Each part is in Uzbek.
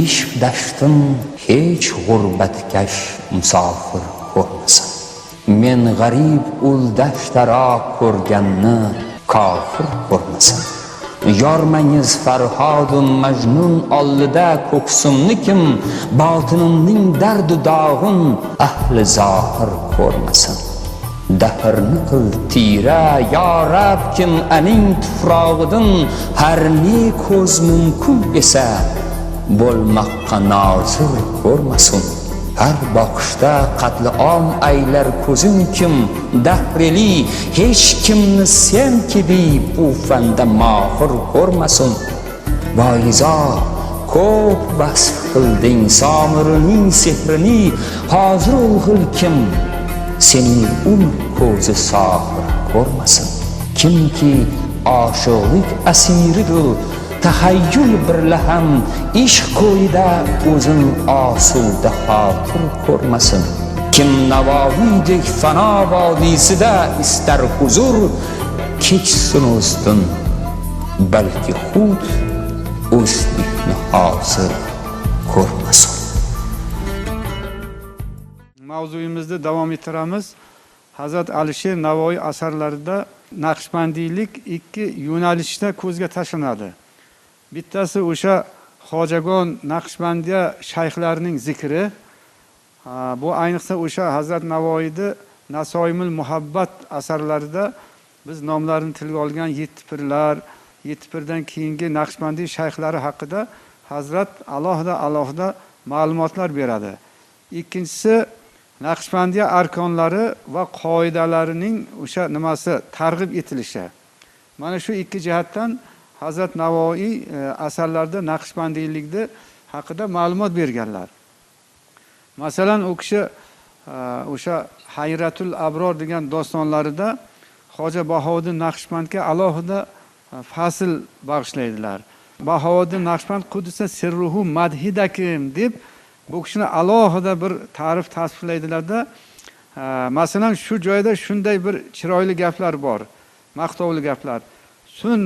ishq dashtim hech g'urbatkash musofir ko'rmasin. Men g'arib ul dashtaro ko'rganni kofir ko'rmasin. Yormangiz Farhodun Majnun oldida ko'ksimni kim botinimning dardu dog'in ahli zohir ko'rmasin. Dahrni qil tira yo Rab kim aning tuprog'idan har ne ko'z mumkin esa bo'lmoqqa nozir ko'rmasin. Har boqishda qatli om aylar ko'zim kim dahreli hech kimni sen kibi bu fanda mohir ko'rmasin. Voizo ko'p vasf qilding Somirining sehrini hozir o'g'il kim sening ko'zi sohir ko'rmasin. Kimki oshiqlik asiridir tahayyul birlaham ishq ko'yida o'zin osuda xotir ko'rmasin. Kim Navoiydek fano vodiysida istar huzur kechsin o'zdan balki xud o'zlikni hozir ko'rmasin. Mavzuyimizni davom ettiramiz. Hazrat Alisher Navoiy asarlarida naqshbandiylik ikki yo'nalishda ko'zga tashlanadi. Bittasi o'sha Xojagon Naqshbandiya shayxlarining zikri. Bu ayniqsa o'sha Hazrat Navoiyda Nasoimul Muhabbat asarlarida biz nomlarini tilga olgan 7 pirlar, 7 pirdan keyingi Naqshbandiy shayxlari haqida Hazrat alohida ma'lumotlar beradi. Ikkinchisi Naqshbandiya arkonlari va qoidalarining o'sha nimasi targ'ib etilishi. Mana shu ikki jihatdan Hazrat Navoiy asarlarida naqshbandiylikni haqida ma'lumot berganlar. Masalan, u kishi o'sha Hayratul Abror degan dostonlarida Xoja Bahovuddin Naqshbandga alohida fasl bag'ishlaydilar. Bahovuddin Naqshband Quddusa sirruhu madhidakim deb bu kishini alohida bir ta'rif tasvirlaydilarda, masalan shu joyda shunday bir chiroyli gaplar bor, maqtovli gaplar. Sun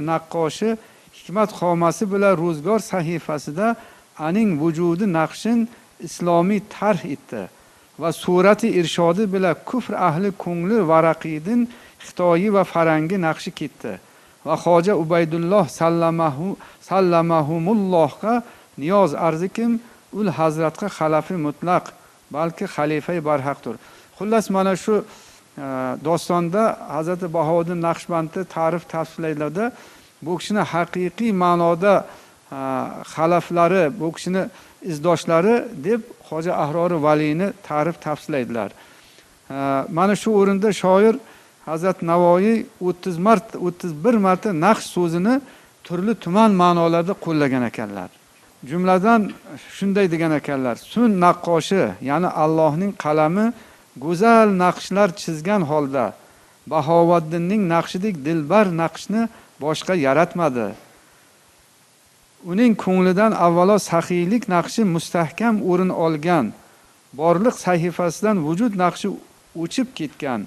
naqqoshi hikmat xomasi bilan ro'zgor sahifasida aning vujudi naqshin islomiy tarh etdi va surati irshodi bilan kufr ahli ko'ngli varaqidin xitoyi va farangi naqshi ketdi va Xoja Ubaydulloh sallamahumullohga niyoz arzikim ul hazratga xalafi mutlaq balki xalifai barhaqdir. Xullas mana shu dostonda Hazrat Bahovuddin Naqshbandni ta'rif tavsiflaylarda bu kishini haqiqiy ma'noda xalaflari, bu kishini izdoshlari deb Xoja Ahrori Valiyni ta'rif tavsiflaydilar. Mana shu o'rinda shoir Hazrat Navoiy 31 marta naqsh so'zini turli tuman ma'nolarda qo'llagan ekanlar. Jumladan shunday degan ekanlar: sun naqqoshi, ya'ni Allohning qalami go'zal naqshlar chizgan holda Bahovuddinning naqshidek dilbar naqshni boshqa yaratmadi. Uning ko'nglidan avvalo saxiylik naqshi mustahkam o'rin olgan, borliq sahifasidan vujud naqshi o'chib ketgan.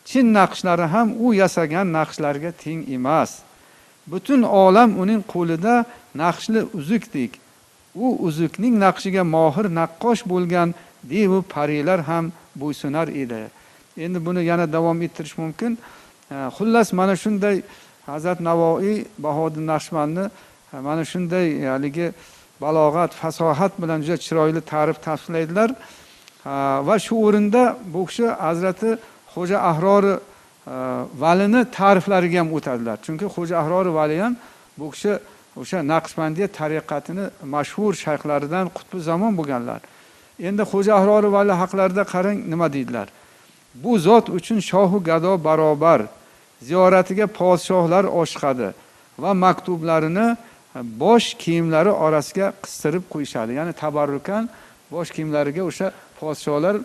Chin naqshlari ham u yasagan naqshlarga teng emas. Butun olam uning qo'lida naqshli uzukdek. U uzukning naqshiga mohir naqqosh bo'lgan devu parilar ham bo'ysunar edi. Endi buni yana davom ettirish mumkin. Xullas mana shunday Hazrat Navoiy Bahovuddin Naqshbandni mana shunday haligi balog'at, fasohat bilan juda chiroyli ta'rif tavsiflaydilar. Va shu o'rinda bu kishi Hazrati Xoja Ahrori Valini ta'riflariga ham o'tadilar. Chunki Xoja Ahrori Vali ham bu kishi o'sha Naqshbandiya tariqatini mashhur shayxlaridan qutbi zamon bo'lganlar. Endi Xoja Ahrori Vali haqlarida qarang nima deydilar. Bu zot uchun shohu gado barobar, ziyoratiga podshohlar oshiqadi va maktublarini bosh kiyimlari orasiga qistirib qo'yishadi. Ya'ni tabarrukan bosh kiyimlariga o'sha podshohlar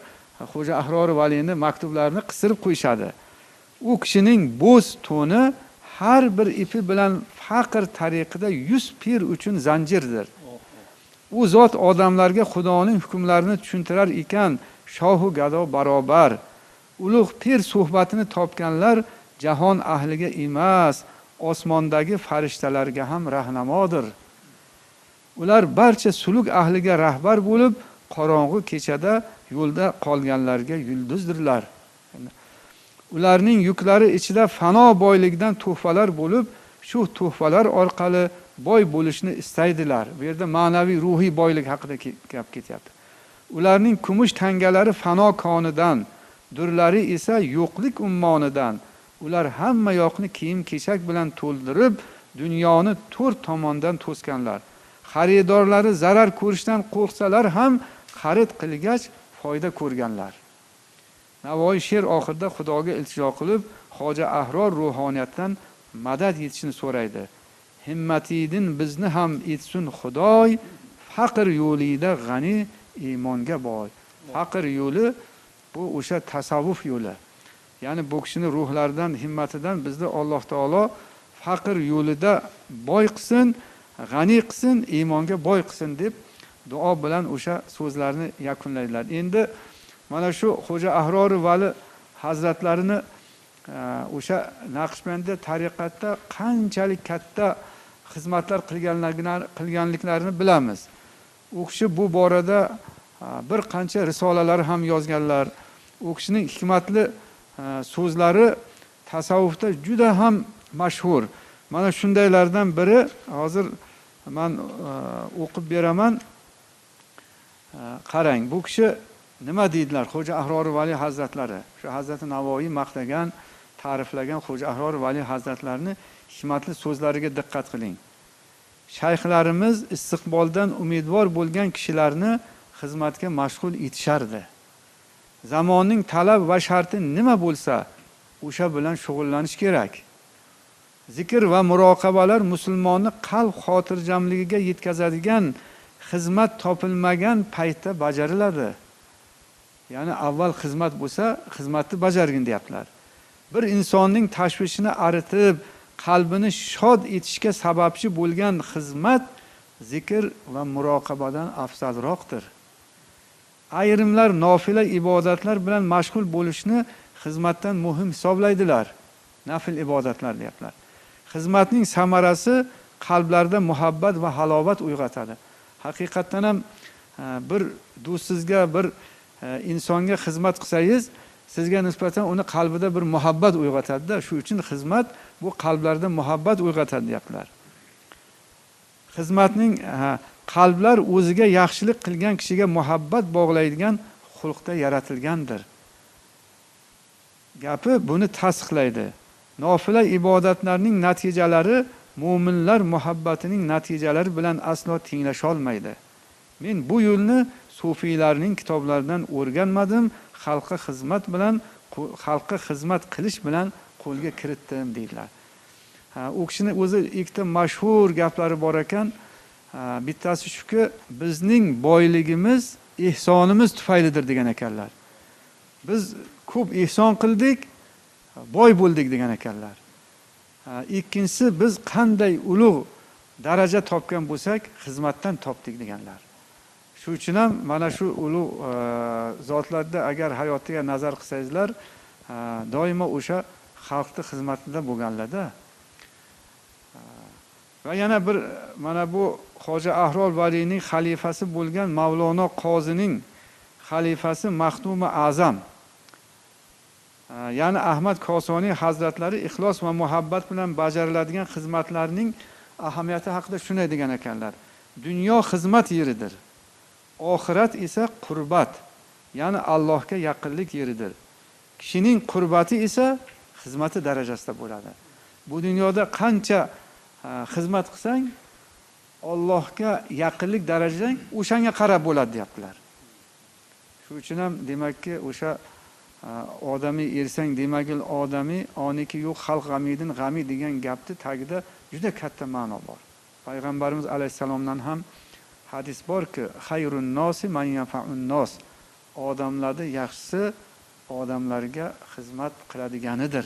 Xoja Ahrori Valini maktublarini qistirib qo'yishadi. U kishining bo'z to'ni har bir ipi bilan faqr tariqida 100 pir uchun zanjirdir. U zot odamlarga Xudoning hukmlarini tushuntirar ekan, shohu gado barobar. Ulug' pir suhbatini topganlar jahon ahliga emas, osmondagi farishtalarga ham rahnamodir. Ular barcha suluk ahliga rahbar bo'lib, qorong'u kechada yo'lda qolganlarga yulduzdirlar. Ularning yuklari ichida fano boylikdan tuhfalar bo'lib, shu tuhfalar orqali boy bo'lishni istaydilar. Bu yerda ma'naviy ruhiy boylik haqida gap ketyapti. Ularning kumush tangalari fano konidan, durlari esa yo'qlik ummonidan. Ular hamma yoqni kiyim-kechak bilan to'ldirib, dunyoni to'rt tomondan to'sganlar. Xaridorlari zarar ko'rishdan qo'rqsalar ham xarid qilgach foyda ko'rganlar. Navoiy she'r oxirida Xudoga iltijo qilib, Hoja Ahror ruhoniyatdan madad yetishini so'raydi. Himmatidin bizni ham etsin Xudoy, faqr yo'lida g'ani iymonga boy. Faqr yo'li bu o'sha tasavvuf yo'li. Ya'ni bu kishining ruhlaridan, himmatidan bizni Alloh taolo faqr yo'lida boy qilsin, g'ani qilsin, iymonga boy qilsin deb duo bilan o'sha so'zlarni yakunlaydilar. Endi mana shu Xo'ja Ahrori Vali hazratlarini o'sha Naqshbandda tariqatda qanchalik katta xizmatlar qilganliklarini bilamiz. U kishi bu borada bir qancha risolalar ham yozganlar. U kishining hikmatli so'zlari tasavvufda juda ham mashhur. Mana shundaylardan biri hozir men o'qib beraman. Qarang, bu kishi nima deydilar? Xo'ja Ahrori Vali hazratlari. Shu Hazrati Navoiy maqtagan, ta'riflagan Xo'ja Ahrori Vali hazratlarini hikmatli so'zlariga diqqat qiling. Shayxlarimiz istiqboldan umidvor bo'lgan kishilarni xizmatga mashg'ul etishardi. Zamonning talab va sharti nima bo'lsa, o'sha bilan shug'ullanish kerak. Zikr va muroqabalar musulmonni qalb xotirjamligiga yetkazadigan xizmat topilmagan paytda bajariladi. Ya'ni avval xizmat bo'lsa, xizmatni bajargin deyaptilar. Bir insonning tashvishini aritib, qalbini shod etishga sababchi bo'lgan xizmat zikr va muroqabadan afzalroqdir. Ayrimlar nofila ibodatlar bilan mashg'ul bo'lishni xizmatdan muhim hisoblaydilar. Nafil ibodatlar deyaptilar. Xizmatning samarasi qalblarda muhabbat va halovat uyg'otadi. Haqiqatdan ham bir do'stingizga, bir insonga xizmat qilsangiz, sizga nisbatan uni qalbida bir muhabbat uyg'otadi-da. Shu uchun xizmat bu qalblarda muhabbat uyg'otadi deyaptilar. Xizmatning qalblar o'ziga yaxshilik qilgan kishiga muhabbat bog'laydigan xulqda yaratilgandir. Gapi buni tasdiqlaydi. Nofila ibodatlarning natijalari mu'minlar muhabbatining natijalari bilan aslo tenglasha olmaydi. Men bu yo'lni sufiylarning kitoblaridan o'rganmadim, xalqqa xizmat qilish bilan qo'lga kiritdim deydilar. U kishining o'zi ikkita mashhur gaplari bor ekan. Bittasi shuki, bizning boyligimiz ehsonimiz tufaylidir degan ekanlar. Biz ko'p ehson qildik, boy bo'ldik degan ekanlar. Ikkinchisi, biz qanday ulug' daraja topgan bo'lsak, xizmatdan topdik deganlar. Shu uchun ham mana shu ulug' zotlarda agar hayotiga nazar qilsangizlar, doimo o'sha xalqning xizmatida bo'lganlarda. Va yana bir mana bu Xo'ja Ahror Valiyning xalifasi bo'lgan Mavlono Qozining xalifasi Maxdumi Azam, ya'ni Ahmad Kosoniy hazratlari ixlos va muhabbat bilan bajariladigan xizmatlarning ahamiyati haqida shunday degan ekanlar. Dunyo xizmat yeridir. Oxirat esa qurbat, ya'ni Allohga yaqinlik yeridir. Kishining qurbati esa xizmati darajasida bo'ladi. Bu dunyoda qancha xizmat qilsang, Allohga yaqinlik darajang o'shanga qarab bo'ladi deyaptilar. Shu uchun ham demakki o'sha odamiy ersang demagil odamiy, oniki yo'q xalq g'amidin g'ami degan gapni tagida juda katta ma'no bor. Payg'ambarimiz alayhisalomdan ham hadis borki, xayrun nosi man yanfa'un nos. Odamlarda yaxshisi odamlarga xizmat qiladiganidir.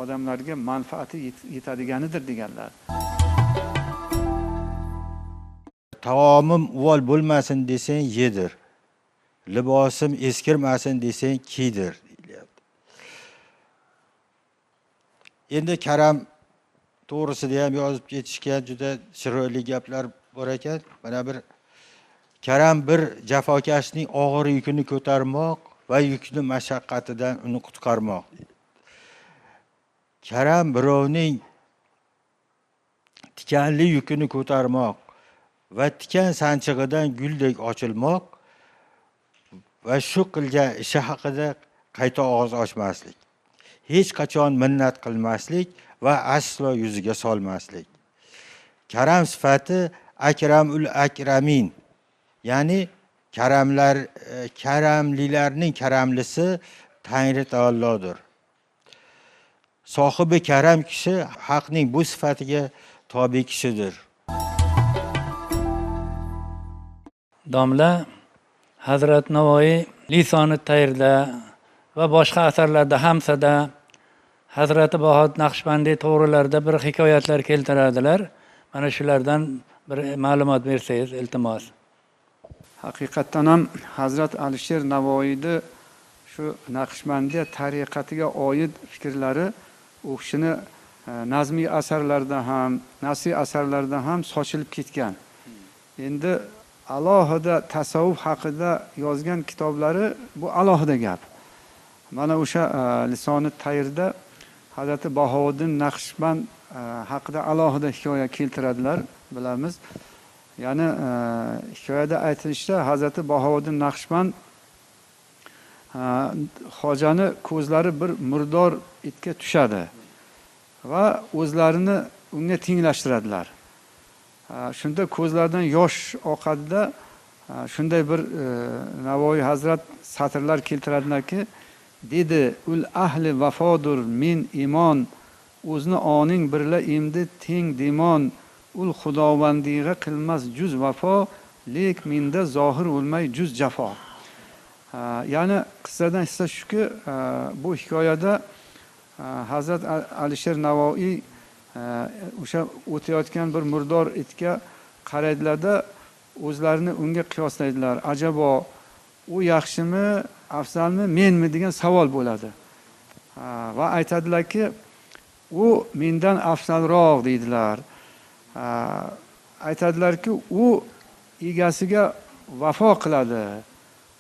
Odamlarga manfaati yetadiganidir deganlar. Taomim uvol bo'lmasin desang yedir. Libosim eskirmasin desang kiydir deyapti. Endi karam to'g'risida ham yozib ketishgan juda chiroyli gaplar bor ekan. Mana bir karam bir jafokashning og'ir yukini ko'tarmoq va yukni mashaqqatidan uni qutqarmoq. Karam birovning tikanli yukini ko'tarmoq va tikan sanchig'idan guldek ochilmoq va shu qilgan ishi haqida qayta og'iz ochmaslik. Hech qachon minnat qilmaslik va aslo yuziga solmaslik. Karam sifati akramul akramin. Ya'ni karamlilarning karamlisi Tangri taolodir. Sohibi karam kishi haqning bu sifatiga tobe kishidir. Domla Hazrat Navoiy Lisoni Tayrda va boshqa asarlarda hamsada Hazrati Bahodir Naqshbandiy to'g'rilarida bir hikoyatlar keltiradilar. Mana shulardan bir ma'lumot bersangiz, iltimos. Haqiqatdan ham Hazrat Alisher Navoiyni shu Naqshbandiya tariqatiga oid fikrlari u kishini nazmiy asarlarda ham, nasriy asarlarda ham sochilib ketgan. Endi alohida tasavvuf haqida yozgan kitoblari bu alohida gap. Mana o'sha Lisoni Tayrda Hazrati Bahodir Naqshband haqida alohida hikoya keltiradilar, bilamiz. Ya'ni hikoyada aytilishicha Hazrati Bahodir Naqshband hojani ko'zlari bir murdor itga tushadi va o'zlarini unga tenglashtiradilar. Shunda ko'zlaridan yosh oqadida shunday bir Navoiy Hazrat satrlar keltiradilarki, dedi ul ahli vafodur min iymon o'zni oning birla endi teng demon ul xudovandiga qilmas juz vafo lek minda zohir o'lmay juz jafo. Ya'ni qissadan hissa shuki, bu hikoyada Hazrat Alisher Navoiy o'sha o'tayotgan bir murdor itga qaraydilarda o'zlarini unga qiyoslaydilar. Ajabo u yaxshimi, afzalmi, menmi degan savol bo'ladi. Va aytadilarki, u mendan afzalroq deydilar. Aytadilarki, u egasiga vafo qiladi.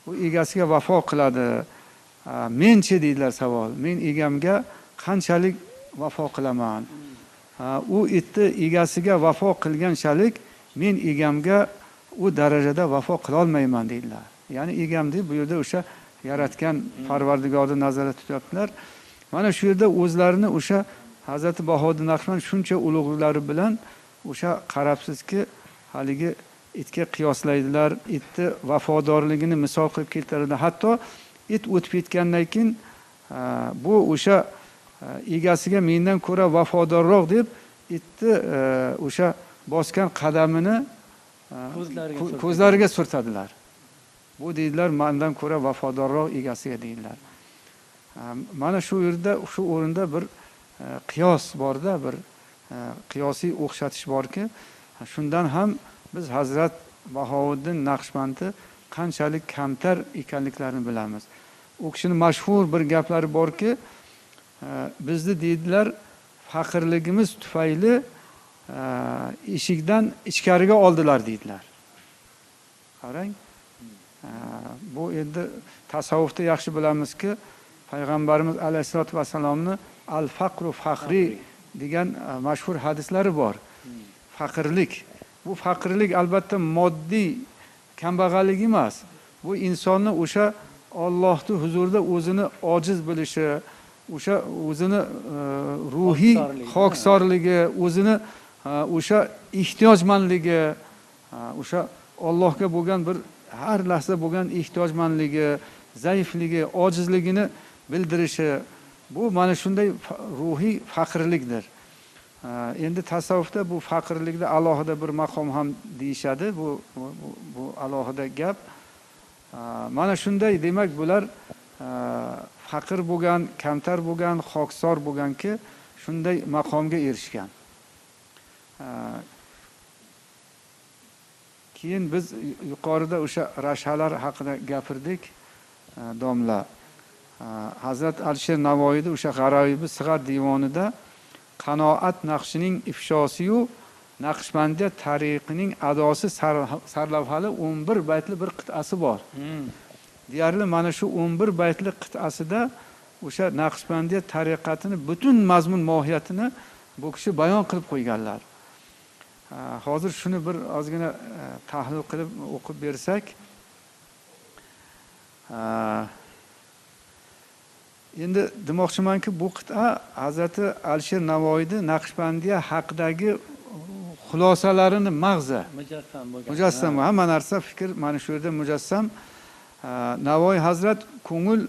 U egasiga vafo qiladi. Men-chi deydilar savol. Men egamga qanchalik vafo qilaman? U itni egasiga vafo qilganchalik men egamga u darajada vafo qila olmayman deydilar. Ya'ni egam deb bu yerda o'sha yaratgan Parvardigorni nazarda tutyaptilar. Mana shu yerda o'zlarini o'sha Hazrati Bahodir Naqshband shuncha ulug'lari bilan o'sha qarabsizki, haligi itga qiyoslaydilar, itni vafodorligini misol qilib keltiradilar. Hatto it o'tib ketgandan keyin bu o'sha egasiga mendan ko'ra vafodorroq deb itni o'sha bosgan qadamini ko'zlariga surtadilar. Bu deydilar, mendan ko'ra vafodorroq egasiga deydilar. Mana shu yerda, shu o'rinda bir qiyos borda, bir qiyosiy o'xshatish borki, shundan ham biz Hazrat Bahodir Naqshbandni qanchalik kamtar ekanliklarini bilamiz. U kishining mashhur bir gaplari borki, bizni deydilar, faqirligimiz tufayli eshikdan ichkariga oldilar deydilar. Qarang. Bu endi tasavvufda yaxshi bilamizki, payg'ambarimiz alayhisolatu vasallamni al-faqru faqri degan mashhur hadislari bor. Faqirlik. Bu faqirlik albatta moddiy kambag'allik emas. Bu insonni o'sha Allohning huzurida o'zini ojiz bilishi, o'sha o'zini ruhiy xoksorligi, o'zini o'sha ehtiyojmandligi, o'sha Allohga bo'lgan bir har lahza bo'lgan ehtiyojmandligi, zaifligi, ojizligini bildirishi, bu mana shunday ruhiy faqirlikdir. Endi tasavvufda bu faqirlikda alohida bir maqom ham deyishadi. Bu alohida gap. Mana shunday, demak, bular faqir bo'lgan, kamtar bo'lgan, xoksor bo'lganki, shunday maqomga erishgan. Keyin biz yuqorida o'sha rashalar haqida gapirdik, domla. Hazrat Alisher Navoiyda o'sha G'aroyib Sig'at divonida qanoat naqshining ifshosiyu Naqshbandiya tariqining adosi sarlavhali 11 baytli bir qit'asi bor. Deyarli mana shu 11 baytli qit'asida o'sha Naqshbandiya tariqatini butun mazmun mohiyatini bu kishi bayon qilib qo'yganlar. Hozir shuni bir ozgina tahlil qilib o'qib bersak, endi demoqchimanki, bu qit'a Hazrati Alisher Navoiyning Naqshbandiya haqidagi xulosalarini mag'zi, mujassam, hamma narsa fikr mana shu yerda mujassam. Navoiy Hazrat ko'ngil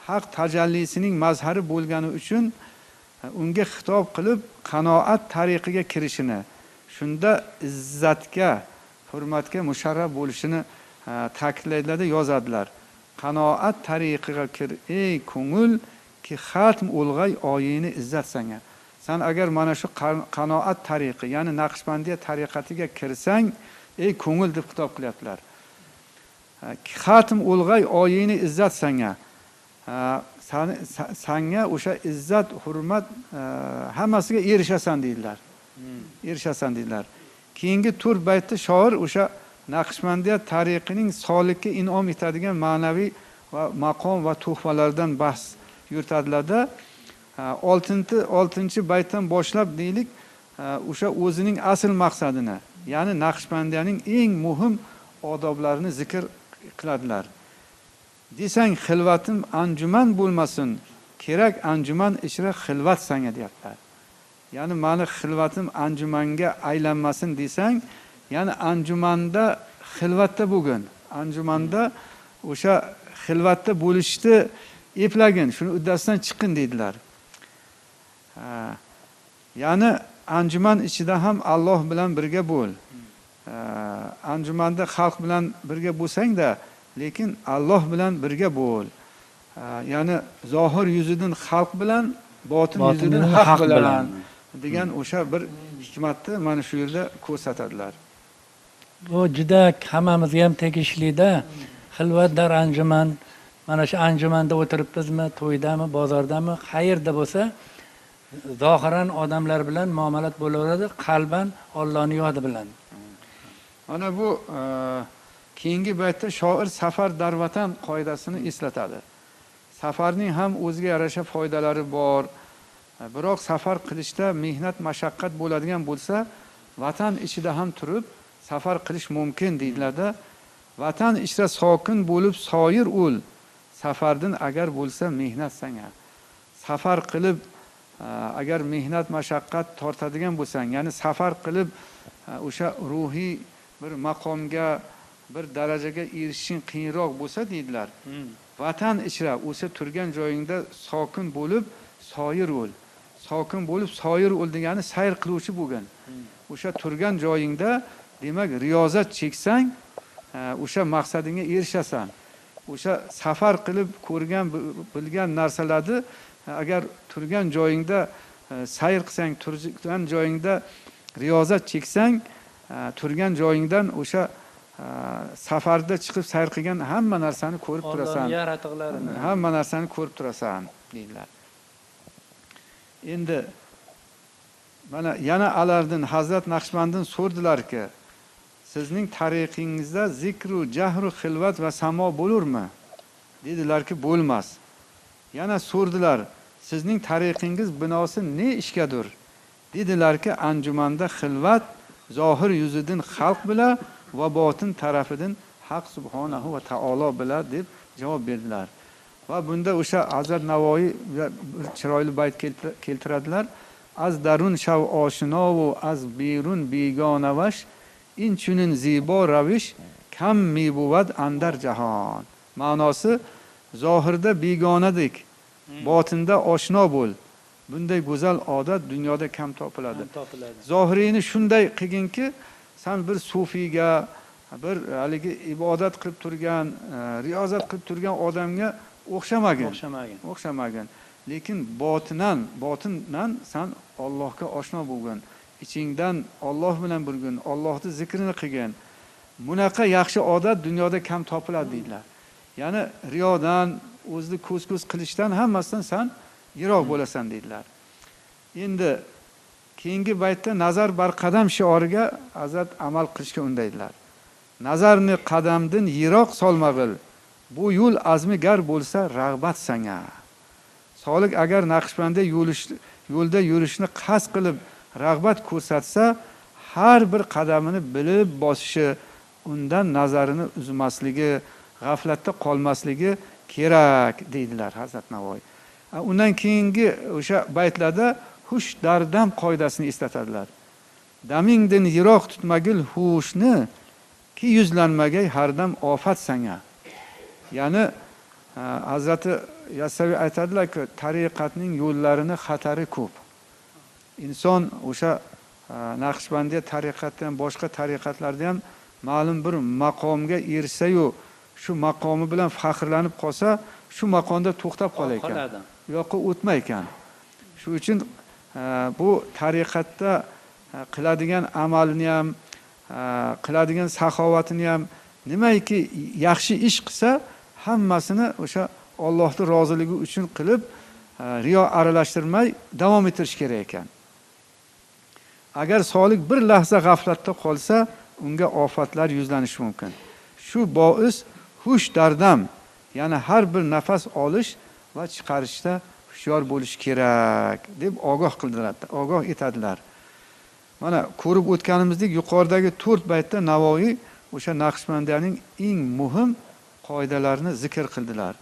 haq tajallisining mazhari bo'lgani uchun unga xitob qilib qanoat tariqiga kirishini, shunda izzatga, hurmatga musharraf bo'lishini ta'kidlaydilar, yozadilar. Qanoat tariqiga kir ey ko'ngil ki xatm ulg'ay oyini izzat sanga. Sen agar mana shu qanoat tariqi, ya'ni Naqshbandiya tariqatiga kirsang, ey ko'ngil deb xitob qilyaptilar. Xatm ulg'ay oyini izzat sanga. Sanga o'sha izzat, hurmat hammasiga erishasan deydilar. Erishasan deydilar. Keyingi 4 baytda shoir o'sha Naqshbandiya tariqining solikka in'om etadigan ma'naviy va maqom va tuhfalardan bahs yuritadilarda 6 baytdan boshlab deylik, o'sha o'zining asl maqsadini, ya'ni Naqshbandiyaning eng muhim odoblarini zikr qiladilar. Desang xilvatim anjuman bo'lmasin, kerak anjuman ichra xilvat sanga deyaptilar. Ya'ni mani xilvatim anjumanga aylanmasin desang, ya'ni anjumanda xilvatda bo'lgan, anjumanda o'sha xilvatda bo'lishni eplagin, shuni uddasidan chiqin deydilar. Ya'ni anjuman ichida ham Alloh bilan birga bo'l. Anjumanda xalq bilan birga bo'lsang-da, lekin Alloh bilan birga bo'l. Ya'ni zohir yuzidan xalq bilan, botin yuzidan haq bilan degan o'sha bir hikmatni mana shu yerda ko'rsatadilar. Bu juda hammamizga ham tegishli-da. Xilvat dar anjuman, mana shu anjumanda o'tiribmizmi, to'ydami, bozordami, qayerda bo'lsa, zohiran odamlar bilan muomalat bo'laveradi, qalban Allohning yodi bilan. Mana bu keyingi baytda shoir safar darvatan qoidasini eslatadi. Safarning ham o'ziga yarasha foydalari bor. Biroq safar qilishda mehnat, mashaqqat bo'ladigan bo'lsa, vatan ichida ham turib safar qilish mumkin deydilar-da. Vatan ichra sokin bo'lib soyir ul. Safardan agar bo'lsa mehnat sanga. Safar qilib agar mehnat, mashaqqat tortadigan bo'lsang, ya'ni safar qilib o'sha ruhiy bir maqomga, bir darajaga erishishing qiyinroq bo'lsa deydilar. Vatan ichra o'sha turgan joyingda sokin bo'lib soyir ul. Sokin bo'lib soyir ul degani sayr qiluvchi bo'lgan. O'sha turgan joyingda, demak, riyozat cheksang, o'sha maqsadingga erishasan. O'sha safar qilib ko'rgan, bilgan narsalarni agar turgan joyingda sayr qilsang, turgan joyingda riyozat cheksang, turgan joyingdan o'sha safarda chiqib sayr qilgan hamma narsani ko'rib turasan. Hamma narsani ko'rib turasan deydilar. Endi mana yana alardan Hazrat Naqshbanddan so'rdilarki, sizning tariqingizda zikru, jahru, xilvat va samo bo'lurmi? Dedilarki, bo'lmas. Yana so'rdilar, sizning tariqingiz binosi ne ishgadir? Dedilarki, anjumanda xilvat, zohir yuzidan xalq bilan va botin tarafidan Haq subhanahu va taolo bilan deb javob berdilar. Va bunda o'sha Hazrat Navoiy chiroyli bayt keltiradilar. Az darun shav oshino va az birun begonavash inchunin zibo ravish kam mibuvad andar jahon. Ma'nosi zohirda begonadik, botinda oshno bo'l. Bunday go'zal odat dunyoda kam topiladi. Zohirini shunday qilginki, sen bir sufiyga, bir haligi ibodat qilib turgan, riyozat qilib turgan odamga o'xshamagin. Lekin botindan sen Allohga oshno bo'lgan, ichingdan Alloh bilan birgun, Allohning zikrini qilgan. Bunaqa yaxshi odat dunyoda kam topiladi deydilar. Ya'ni riyodan, o'zni ko'z qilishdan hammasidan sen yiroq bo'lasan deydilar. Endi keyingi baytda nazar bar qadam shioriga Hazrat amal qilishga undaydilar. Nazarni qadamdan yiroq solmag'il, bu yo'l azmigar bo'lsa rag'bat sanga. Solik agar Naqshbandda yo'lda yurishni qasd qilib rag'bat ko'rsatsa, har bir qadamini bilib bosishi, undan nazarini uzmasligi, g'aflatda qolmasligi kerak deydilar Hazrat Navoiy. Undan keyingi o'sha baytlarda hush dardam qoidasini eslatadilar. Damingdan yiroq tutmagil hushni, ki yuzlanmagay hardam ofat sanga. Ya'ni Hazrati Yassaviy aytadilar-ki, tariqatning yo'llarini xatari ko'p. Inson o'sha Naqshbandiya tariqatdan boshqa tariqatlarda ham ma'lum bir maqomga erishsa-yu, shu maqomi bilan faxrlanib qolsa, shu maqomda to'xtab qolar ekan. U yoqqa o'tmay ekan. Shu uchun bu tariqatda qiladigan amalini ham, qiladigan saxovatini ham, nimaiki yaxshi ish qilsa, hammasini o'sha Allohning roziligi uchun qilib, riyo aralashtirmay davom ettirish kerak ekan. Agar solik bir lahza g'aflatda qolsa, unga ofatlar yuzlanishi mumkin. Shu bois hush dardam, ya'ni har bir nafas olish va chiqarishda hushyor bo'lish kerak deb ogoh etadilar. Mana ko'rib o'tganimizdek yuqoridagi 4 baytda Navoiy o'sha Naqshbandiyaning eng muhim qoidalarini zikr qildilar.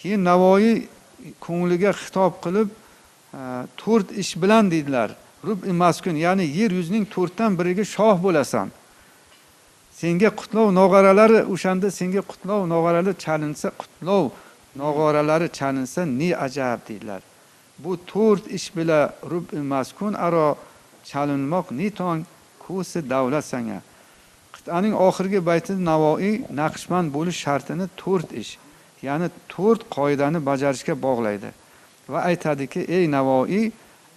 Keyin Navoiy ko'ngliga xitob qilib 4 ish bilan dedilar. Rub-i maskun, ya'ni yer yuzining 4dan biriga shoh bo'lasan. Senga qutlov nog'oralari, o'shanda senga qutlov nog'oralari chalinsa, ne ajab dedilar. Bu 4 ish bilan rub-i maskun aro chalinmoq ne tong ko'si davlat sanga. Qit'aning oxirgi baytida Navoiy Naqshband bo'lish shartini 4 ish, ya'ni 4 qoidani bajarishga bog'laydi va aytadiki, ey Navoiy,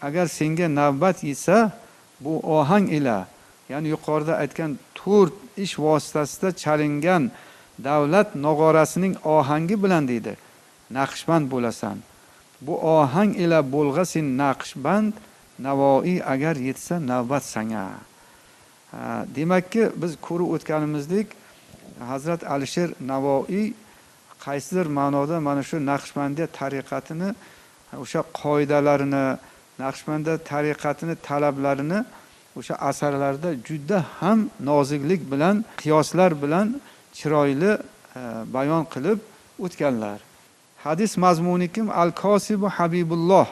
agar senga navbat yetsa, bu ohang ila, ya'ni yuqorida aytgan 4 ish vositasida chalingan davlat nog'orasining ohangi bilan deydi, Naqshband bo'lasan. Bu ohang ila bo'lg'a sen Naqshband, Navoiy agar yetsa navbat sanga. Demakki, biz ko'rib o'tganimizdek, Hazrat Alisher Navoiy qaysidir ma'noda mana shu Naqshbandiya tariqatini, o'sha qoidalarini, Naqshbandiya tariqatini talablarini o'sha asarlarda juda ham noziklik bilan, qiyoslar bilan chiroyli bayon qilib o'tganlar. Hadis mazmuni kim? Al-Kosibu Habibulloh.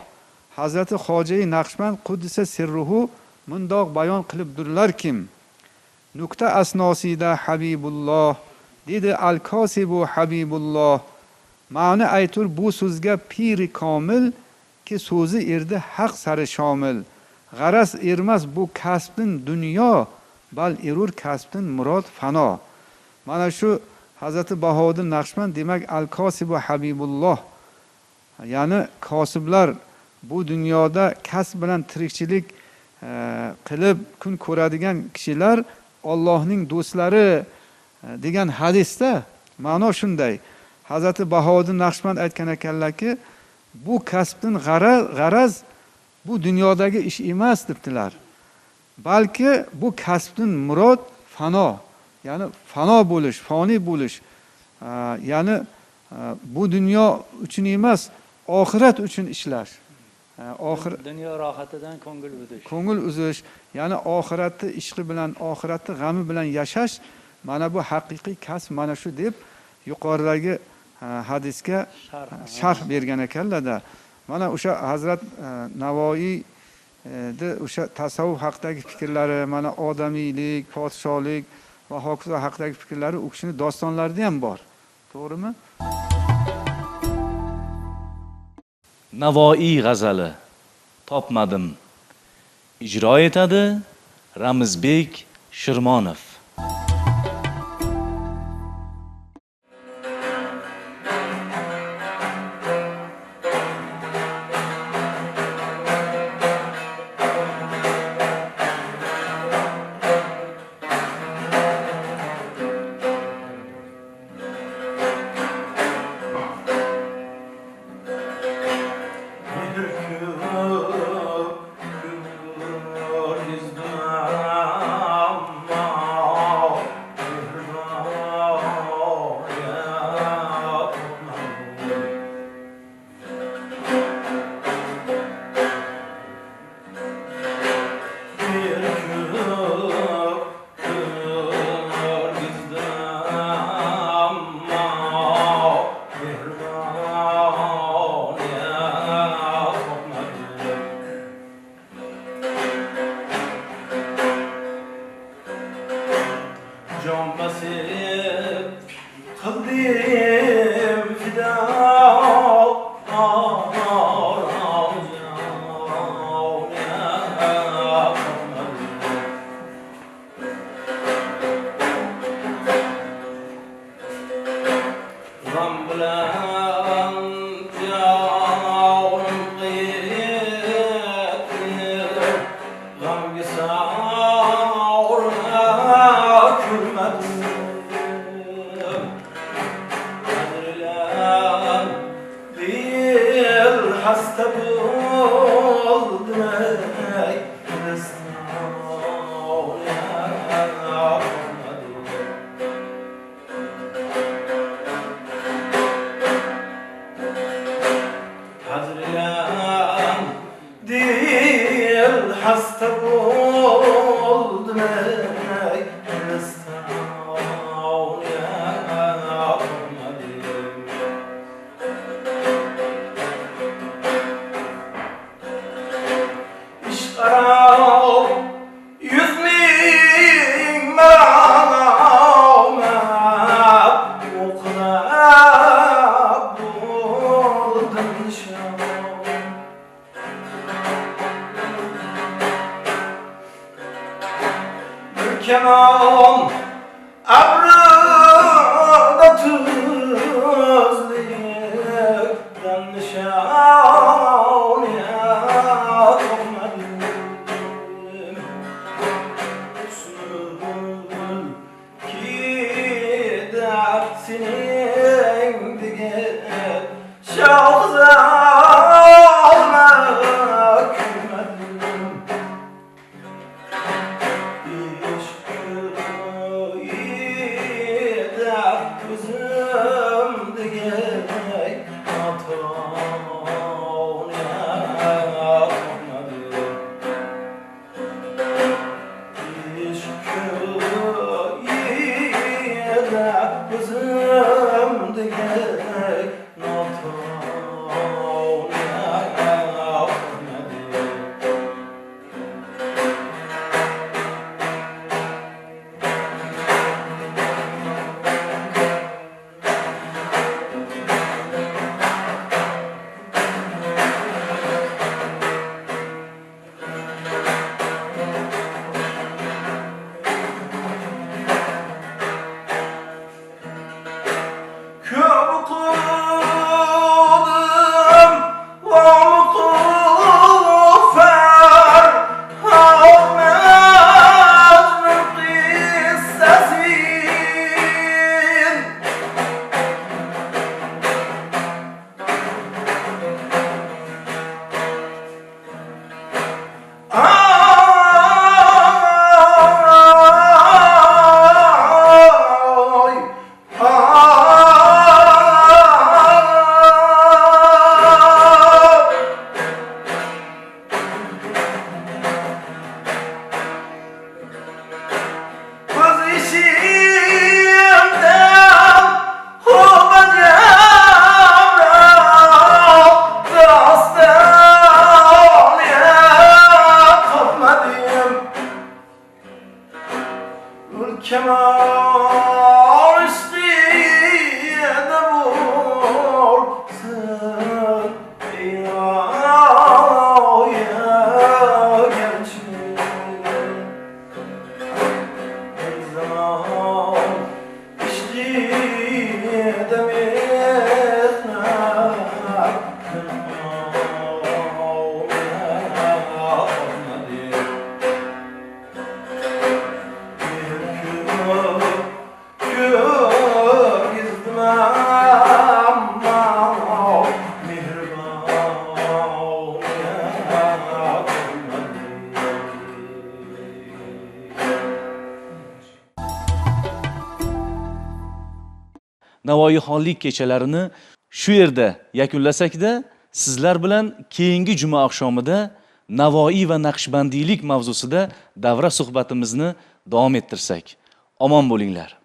Hazrati Xo'jayi Naqshband Quddisa sirruhu mundoq bayon qilibdirlar kim? Nuqta asnosida Habibulloh dedi, Al-Kosibu Habibulloh. Ma'ni aytur bu so'zga piri komil ki so'zi erdi haq sari shomil. G'araz ermas bu kasbin dunyo, bal erur kasbin murod fano. Mana shu Hazrati Bahodir Naqshband demak Al-Kosibu Habibulloh. Ya'ni kosiblar bu dunyoda kasb bilan tirikchilik qilib kun ko'radigan kishilar Allohning do'stlari degan hadisda ma'no shunday. Hazrati Bahodir Naqshband aytgan ekanlarki, bu kasbdan g'araz bu dunyodagi ish emas debdilar. Balki bu kasbdan murod fano, ya'ni fano bo'lish, foniy bo'lish. Ya'ni bu dunyo uchun emas, oxirat uchun ishlash. Dunyo rohatidan ko'ngil uzish, ya'ni oxiratni ishqi bilan, oxiratni g'ami bilan yashash, mana bu haqiqiy kasb, mana shu deb yuqoridagi hadisga sharh bergan ekanlar-da. Mana o'sha Hazrat Navoiy o'sha tasavvuf haqidagi fikrlari, mana odamiylik, podshohlik va hokazo haqidagi fikrlari u kishining dostonlarida ham bor. To'g'rimi? Navoiy g'azali topmadim. Ijro etadi Ramizbek Shirmonov. qildim fido g'am bilan jonim qiyiqib g'amga savrina ko'rmadim qadrlan dil hasta bo'ldim ey qadrlan dil hasta bo'ldim ey ish arab 100 ming ma'lumot o'qilab bo'ldim nishon bir kanon abrida tuzlikdan nishon yo'qmadim husnul kidab sening degan shohzodma ko'rmadim ishq ko'yida ko'zim degan atoni yoqmadim ishq ko'yida ko'zim degan atoni yoqmadim ko'p qildim va muqaffar Ahmadning qissasin ko'z ishimdan hubajamroq doston yoqmadim ulkamon ishqida bo'lsin zaman işliydi mehnat Navoiyxonlik kechalarini shu yerda yakunlasakda, sizlar bilan keyingi juma oqshomida Navoiy va Naqshbandiylik mavzusida davra suhbatimizni davom ettirsak. Omon bo'linglar.